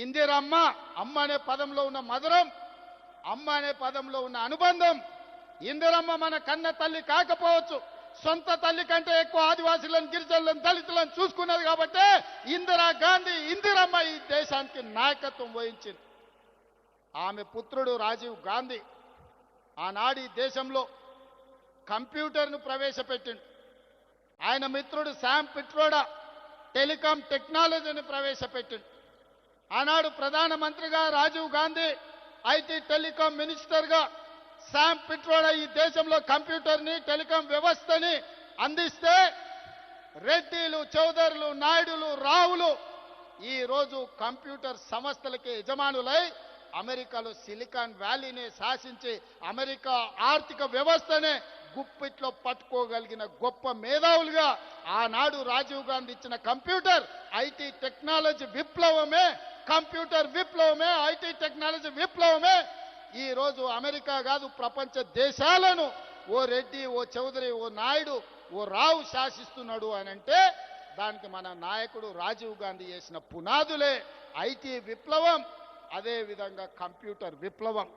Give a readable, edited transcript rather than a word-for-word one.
ఇందిరమ్మ, అమ్మ అనే పదంలో ఉన్న మధురం, అమ్మ అనే పదంలో ఉన్న అనుబంధం. ఇందిరమ్మ మన కన్న తల్లి కాకపోవచ్చు, సొంత తల్లి కంటే ఎక్కువ ఆదివాసీలను, గిరిజనులను, దళితులను చూసుకున్నది కాబట్టి ఇందిరాగాంధీ, ఇందిరమ్మ ఈ దేశానికి నాయకత్వం వహించింది. ఆమె పుత్రుడు రాజీవ్ గాంధీ ఆనాడు ఈ దేశంలో కంప్యూటర్ను ప్రవేశపెట్టిండు. ఆయన మిత్రుడు శామ్ పిట్రోడా టెలికాం టెక్నాలజీని ప్రవేశపెట్టిండు. ఆనాడు ప్రధానమంత్రిగా రాజీవ్ గాంధీ, ఐటీ టెలికాం మినిస్టర్గా శామ్ పిట్రోడా ఈ దేశంలో కంప్యూటర్ని, టెలికాం వ్యవస్థని అందిస్తే రెడ్డిలు, చౌదరులు, నాయుడులు, రావులు ఈరోజు కంప్యూటర్ సంస్థలకి యజమానులై అమెరికాలో సిలికాన్ వ్యాలీని శాసించి అమెరికా ఆర్థిక వ్యవస్థనే గుప్పిట్లో పట్టుకోగలిగిన గొప్ప మేధావులుగా ఆనాడు రాజీవ్ గాంధీ ఇచ్చిన కంప్యూటర్, ఐటీ టెక్నాలజీ విప్లవమే, కంప్యూటర్ విప్లవమే, ఐటీ టెక్నాలజీ విప్లవమే ఈరోజు అమెరికా కాదు ప్రపంచ దేశాలను ఓ రెడ్డి, ఓ చౌదరి, ఓ నాయుడు, ఓ రావు శాసిస్తున్నాడు అని అంటే దానికి మన నాయకుడు రాజీవ్ గాంధీ చేసిన పునాదులే ఐటీ విప్లవం, అదే విధంగా కంప్యూటర్ విప్లవం.